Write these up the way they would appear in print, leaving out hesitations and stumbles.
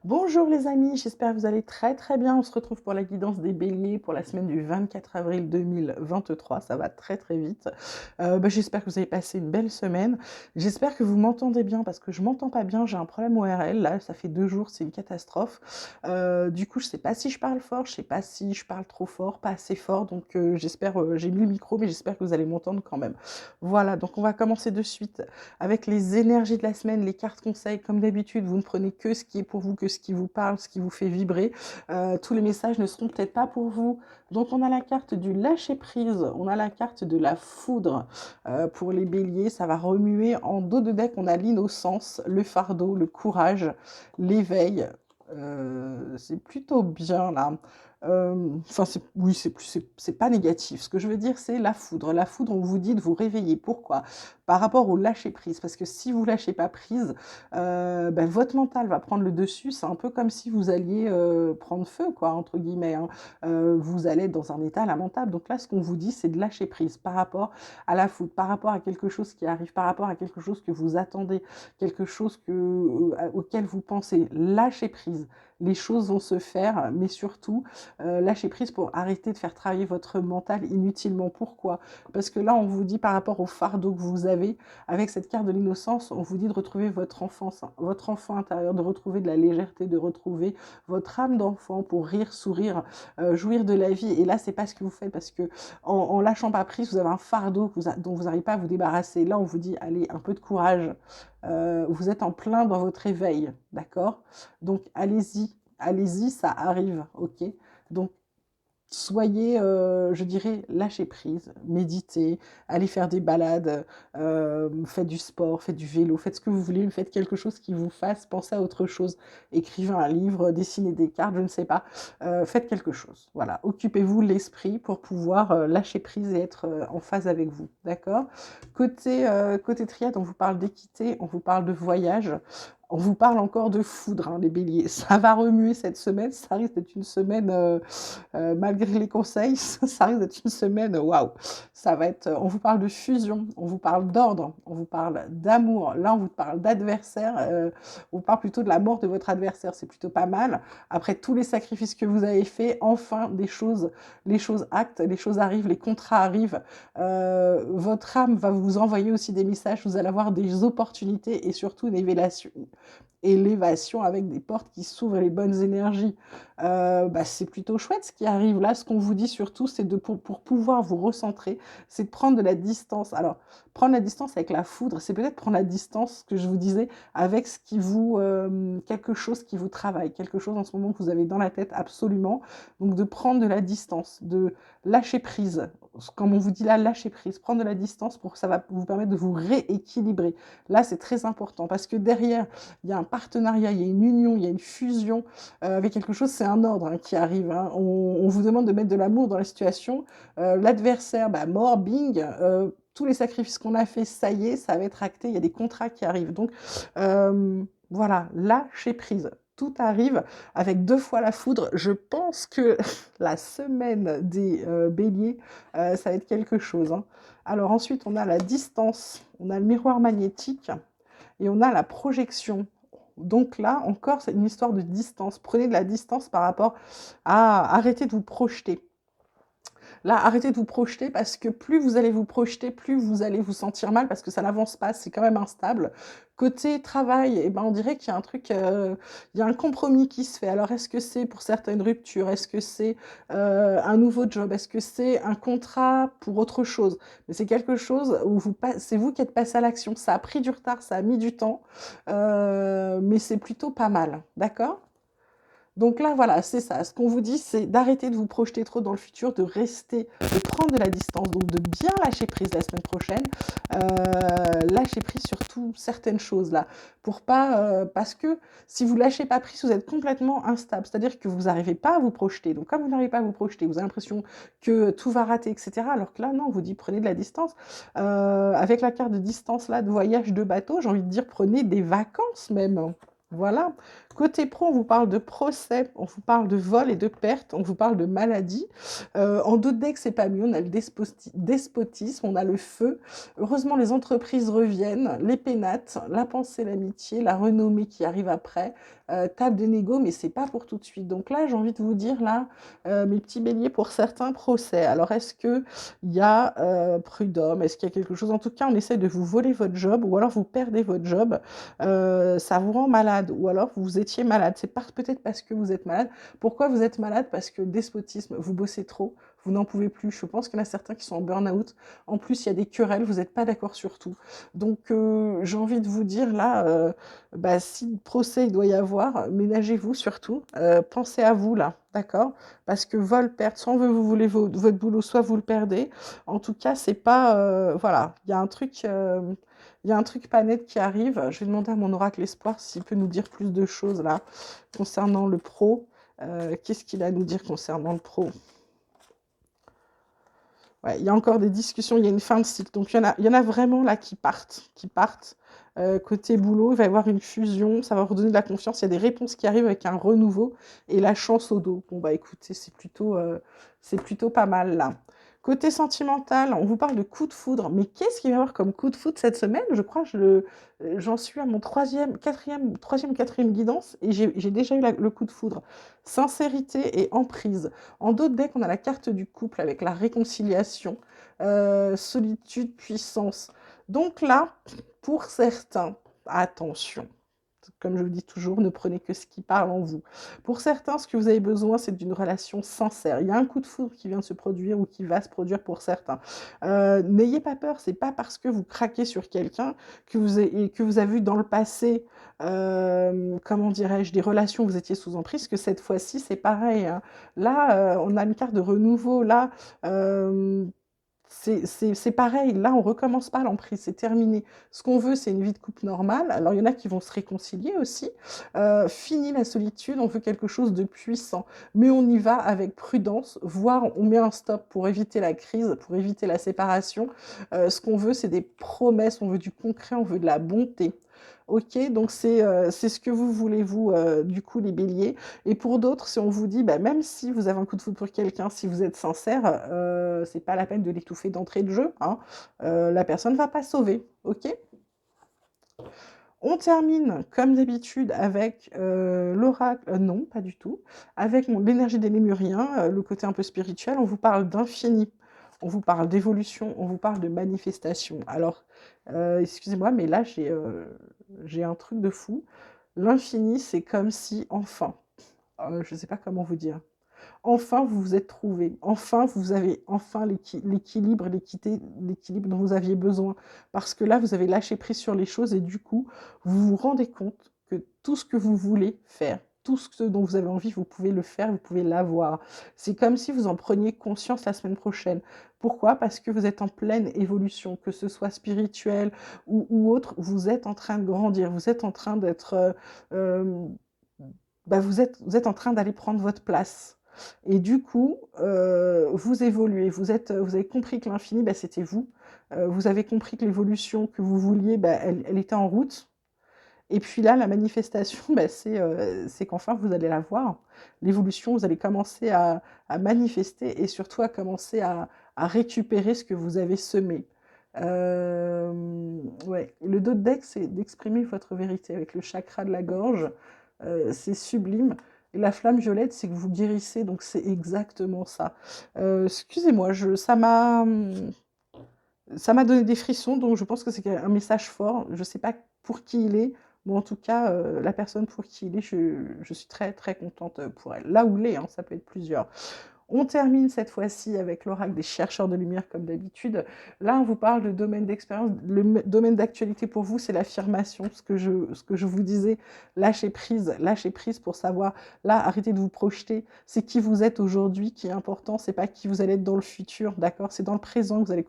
Bonjour les amis, j'espère que vous allez très très bien. On se retrouve pour la guidance des béliers pour la semaine du 24 avril 2023. Ça va très très vite. J'espère que vous avez passé une belle semaine. J'espère que vous m'entendez bien parce que je m'entends pas bien. J'ai un problème ORL. Là, ça fait 2 jours, c'est une catastrophe. Du coup, je sais pas si je parle fort, je sais pas si je parle trop fort, pas assez fort. Donc j'ai mis le micro, mais j'espère que vous allez m'entendre quand même. Voilà, donc on va commencer de suite avec les énergies de la semaine, les cartes conseils. Comme d'habitude, vous ne prenez que ce qui est pour vous, que ce qui vous parle, ce qui vous fait vibrer. Tous les messages ne seront peut-être pas pour vous. Donc on a la carte du lâcher-prise, on a la carte de la foudre. Pour les béliers, ça va remuer. En dos de deck, on a l'innocence, le fardeau, le courage, l'éveil. C'est plutôt bien là. Enfin, oui, c'est pas négatif. Ce que je veux dire, c'est la foudre. La foudre, on vous dit de vous réveiller. Pourquoi? Par rapport au lâcher prise. Parce que si vous lâchez pas prise, votre mental va prendre le dessus. C'est un peu comme si vous alliez prendre feu, quoi, entre guillemets, hein. Vous allez être dans un état lamentable. Donc là, ce qu'on vous dit, c'est de lâcher prise par rapport à la foudre, par rapport à quelque chose qui arrive, par rapport à quelque chose que vous attendez, quelque chose auquel vous pensez. Lâcher prise. Les choses vont se faire, mais surtout, lâcher prise pour arrêter de faire travailler votre mental inutilement. Pourquoi? Parce que là, on vous dit par rapport au fardeau que vous avez, avec cette carte de l'innocence, on vous dit de retrouver votre enfance, hein, votre enfant intérieur, de retrouver de la légèreté, de retrouver votre âme d'enfant pour rire, sourire, jouir de la vie. Et là, c'est pas ce que vous faites parce que en lâchant pas prise, vous avez un fardeau dont vous n'arrivez pas à vous débarrasser. Là, on vous dit, allez, un peu de courage. Vous êtes en plein dans votre éveil, d'accord? Donc, allez-y, allez-y, ça arrive, ok? Donc, soyez, je dirais, lâchez prise, méditez, allez faire des balades, faites du sport, faites du vélo, faites ce que vous voulez, faites quelque chose qui vous fasse penser à autre chose. Écrivez un livre, dessinez des cartes, je ne sais pas, faites quelque chose. Voilà, occupez-vous l'esprit pour pouvoir lâcher prise et être en phase avec vous, d'accord? Côté triade, on vous parle d'équité, on vous parle de voyage. On vous parle encore de foudre, hein, les béliers. Ça va remuer cette semaine. Ça risque d'être une semaine malgré les conseils, ça risque d'être une semaine, waouh, ça va être, on vous parle de fusion, on vous parle d'ordre, on vous parle d'amour, là on vous parle d'adversaire, on vous parle plutôt de la mort de votre adversaire, c'est plutôt pas mal. Après tous les sacrifices que vous avez faits, enfin les choses actent, les choses arrivent, les contrats arrivent, votre âme va vous envoyer aussi des messages, vous allez avoir des opportunités et surtout une élévation avec des portes qui s'ouvrent et les bonnes énergies. C'est plutôt chouette ce qui arrive là. Ce qu'on vous dit surtout, c'est pour pouvoir vous recentrer, c'est de prendre de la distance. Alors, prendre la distance avec la foudre, c'est peut-être prendre la distance, que je vous disais, avec quelque chose qui vous travaille, quelque chose en ce moment que vous avez dans la tête absolument. Donc, de prendre de la distance, de lâcher prise. Comme on vous dit là, lâcher prise, prendre de la distance pour que ça va vous permettre de vous rééquilibrer. Là, c'est très important parce que derrière, il y a un partenariat, il y a une union, il y a une fusion avec quelque chose, c'est un ordre, hein, qui arrive, hein. On vous demande de mettre de l'amour dans la situation. L'adversaire, mort, bing, tous les sacrifices qu'on a fait, ça y est, ça va être acté, il y a des contrats qui arrivent. Donc, voilà, lâcher prise. Tout arrive avec 2 fois la foudre. Je pense que la semaine des béliers, ça va être quelque chose, hein. Alors ensuite, on a la distance, on a le miroir magnétique et on a la projection. Donc là, encore, c'est une histoire de distance. Prenez de la distance par rapport à arrêter de vous projeter. Là, arrêtez de vous projeter parce que plus vous allez vous projeter, plus vous allez vous sentir mal parce que ça n'avance pas, c'est quand même instable. Côté travail, on dirait qu'il y a un truc, il y a un compromis qui se fait. Alors, est-ce que c'est pour certaines ruptures? Est-ce que c'est un nouveau job? Est-ce que c'est un contrat pour autre chose? Mais c'est quelque chose où c'est vous qui êtes passé à l'action. Ça a pris du retard, ça a mis du temps, mais c'est plutôt pas mal, d'accord? Donc là, voilà, c'est ça. Ce qu'on vous dit, c'est d'arrêter de vous projeter trop dans le futur, de prendre de la distance, donc de bien lâcher prise la semaine prochaine, lâcher prise sur certaines choses là, pour pas, parce que si vous lâchez pas prise, vous êtes complètement instable, c'est-à-dire que vous n'arrivez pas à vous projeter. Donc comme vous n'arrivez pas à vous projeter, vous avez l'impression que tout va rater, etc. Alors que là, non, on vous dit prenez de la distance. Avec la carte de distance là, de voyage de bateau, j'ai envie de dire prenez des vacances même. Voilà. Côté pro, on vous parle de procès, on vous parle de vol et de perte, on vous parle de maladie. En d'autres decks, c'est pas mieux, on a le despotisme, on a le feu. Heureusement, les entreprises reviennent, les pénates, la pensée, l'amitié, la renommée qui arrive après, table des négos, mais c'est pas pour tout de suite. Donc là, j'ai envie de vous dire, là, mes petits béliers, pour certains, procès. Alors, est-ce qu'il y a prud'homme? Est-ce qu'il y a quelque chose? En tout cas, on essaie de vous voler votre job, ou alors vous perdez votre job, ça vous rend malade, ou alors vous étiez malade. C'est peut-être parce que vous êtes malade. Pourquoi vous êtes malade? Parce que despotisme, vous bossez trop, vous n'en pouvez plus. Je pense qu'il y en a certains qui sont en burn-out. En plus, il y a des querelles, vous n'êtes pas d'accord sur tout. Donc, j'ai envie de vous dire là, bah, si procès il doit y avoir, ménagez-vous surtout. Pensez à vous là, d'accord? Parce que vol, perte, soit vous voulez votre boulot, soit vous le perdez. En tout cas, c'est pas, voilà, il y a un truc. Il y a un truc pas net qui arrive. Je vais demander à mon oracle espoir s'il peut nous dire plus de choses là concernant le pro. Qu'est-ce qu'il a à nous dire concernant le pro? Ouais, il y a encore des discussions, il y a une fin de cycle. Donc, il y en a vraiment là qui partent, côté boulot, il va y avoir une fusion, ça va vous donner de la confiance. Il y a des réponses qui arrivent avec un renouveau et la chance au dos. Bon, bah écoutez, c'est plutôt pas mal là. Côté sentimental, on vous parle de coup de foudre. Mais qu'est-ce qu'il va y avoir comme coup de foudre cette semaine? Je crois que j'en suis à mon troisième ou quatrième guidance et j'ai déjà eu le coup de foudre. Sincérité et emprise. En d'autres decks, on a la carte du couple avec la réconciliation, solitude, puissance. Donc là, pour certains, attention, comme je vous dis toujours, ne prenez que ce qui parle en vous. Pour certains, ce que vous avez besoin, c'est d'une relation sincère. Il y a un coup de foudre qui vient de se produire ou qui va se produire pour certains. N'ayez pas peur, c'est pas parce que vous craquez sur quelqu'un que vous avez vu dans le passé, comment dirais-je, des relations où vous étiez sous emprise, que cette fois-ci, c'est pareil, hein. Là, on a une carte de renouveau. Là, c'est pareil, là on recommence pas l'emprise, c'est terminé. Ce qu'on veut, c'est une vie de couple normale. Alors il y en a qui vont se réconcilier aussi. Fini la solitude, on veut quelque chose de puissant. Mais on y va avec prudence, voire on met un stop pour éviter la crise, pour éviter la séparation. Ce qu'on veut, c'est des promesses, on veut du concret, on veut de la bonté. Ok, donc c'est ce que vous voulez, vous, du coup, les béliers. Et pour d'autres, si on vous dit, bah, même si vous avez un coup de foudre pour quelqu'un, si vous êtes sincère, c'est pas la peine de l'étouffer d'entrée de jeu, hein. La personne va pas sauver, ok? On termine, comme d'habitude, avec l'oracle, non, pas du tout, avec l'énergie des Lémuriens, le côté un peu spirituel. On vous parle d'infini, on vous parle d'évolution, on vous parle de manifestation. Alors, excusez-moi, mais là, j'ai un truc de fou. L'infini, c'est comme si, enfin, je ne sais pas comment vous dire. Enfin, vous vous êtes trouvé. Enfin, vous avez enfin l'équilibre, l'équilibre dont vous aviez besoin. Parce que là, vous avez lâché prise sur les choses et du coup, vous vous rendez compte que tout ce que vous voulez faire, tout ce dont vous avez envie, vous pouvez le faire, vous pouvez l'avoir. C'est comme si vous en preniez conscience la semaine prochaine. Pourquoi? Parce que vous êtes en pleine évolution, que ce soit spirituel ou autre, vous êtes en train de grandir, vous êtes en train d'être... vous êtes en train d'aller prendre votre place. Et du coup, vous évoluez, vous avez compris que l'infini, bah, c'était vous. Vous avez compris que l'évolution que vous vouliez, bah, elle était en route. Et puis là, la manifestation, bah, c'est qu'enfin, vous allez la voir. L'évolution, vous allez commencer à manifester et surtout à commencer à récupérer ce que vous avez semé. Ouais. Le dos de deck, c'est d'exprimer votre vérité avec le chakra de la gorge. C'est sublime. Et la flamme violette, c'est que vous guérissez, donc c'est exactement ça. Excusez-moi, ça m'a donné des frissons, donc je pense que c'est un message fort. Je ne sais pas pour qui il est, mais en tout cas, la personne pour qui il est, je suis très très contente pour elle. Là où il est, hein, ça peut être plusieurs. On termine cette fois-ci avec l'oracle des chercheurs de lumière, comme d'habitude. Là, on vous parle de domaine d'expérience. Le domaine d'actualité pour vous, c'est l'affirmation. Ce que je vous disais, lâchez prise pour savoir. Là, arrêtez de vous projeter. C'est qui vous êtes aujourd'hui qui est important. C'est pas qui vous allez être dans le futur, d'accord? C'est dans le présent que vous allez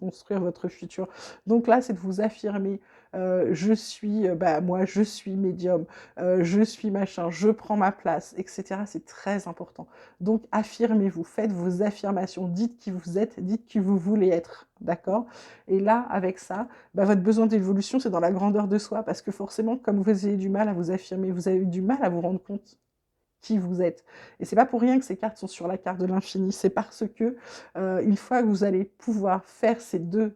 construire votre futur. Donc là, c'est de vous affirmer. je suis, bah, moi, je suis médium, je suis machin, je prends ma place, et cetera. C'est très important. Donc affirmez-vous, faites vos affirmations, dites qui vous êtes, dites qui vous voulez être, d'accord? Et là, avec ça, bah, votre besoin d'évolution, c'est dans la grandeur de soi, parce que forcément, comme vous avez du mal à vous affirmer, vous avez eu du mal à vous rendre compte qui vous êtes. Et c'est pas pour rien que ces cartes sont sur la carte de l'infini, c'est parce que une fois que vous allez pouvoir faire ces deux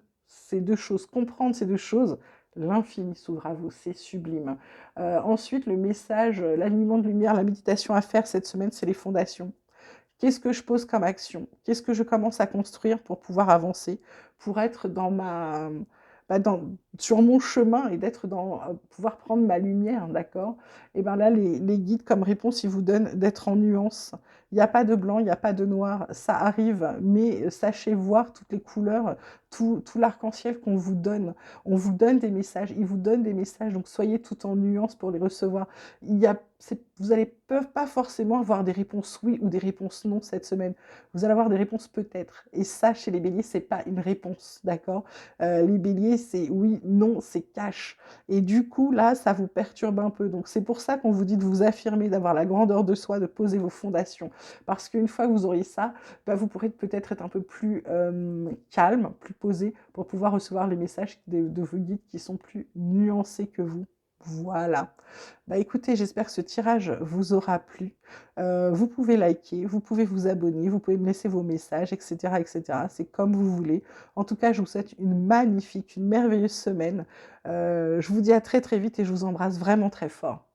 choses, comprendre ces deux choses, l'infini s'ouvre à vous, c'est sublime. Ensuite, le message, l'alignement de lumière, la méditation à faire cette semaine, c'est les fondations. Qu'est-ce que je pose comme action? Qu'est-ce que je commence à construire pour pouvoir avancer, pour être dans ma, bah, sur mon chemin et d'être dans, pouvoir prendre ma lumière, d'accord? Et ben là, les guides comme réponse, ils vous donnent d'être en nuance. Il n'y a pas de blanc, il n'y a pas de noir, ça arrive, mais sachez voir toutes les couleurs, tout l'arc-en-ciel qu'on vous donne. On vous donne des messages, ils vous donnent des messages, donc soyez tout en nuance pour les recevoir. Vous allez pas forcément avoir des réponses oui ou des réponses non cette semaine. Vous allez avoir des réponses peut-être. Et ça, chez les béliers, c'est pas une réponse, d'accord? Les béliers, c'est oui, non, c'est cash. Et du coup, là, ça vous perturbe un peu. Donc, c'est pour ça qu'on vous dit de vous affirmer, d'avoir la grandeur de soi, de poser vos fondations. Parce qu'une fois que vous auriez ça, bah, vous pourrez peut-être être un peu plus calme, plus posé, pour pouvoir recevoir les messages de vos guides qui sont plus nuancés que vous. Voilà. Bah écoutez, j'espère que ce tirage vous aura plu. Vous pouvez liker, vous pouvez vous abonner, vous pouvez me laisser vos messages, etc., etc. C'est comme vous voulez. En tout cas, je vous souhaite une magnifique, une merveilleuse semaine. Je vous dis à très très vite et je vous embrasse vraiment très fort.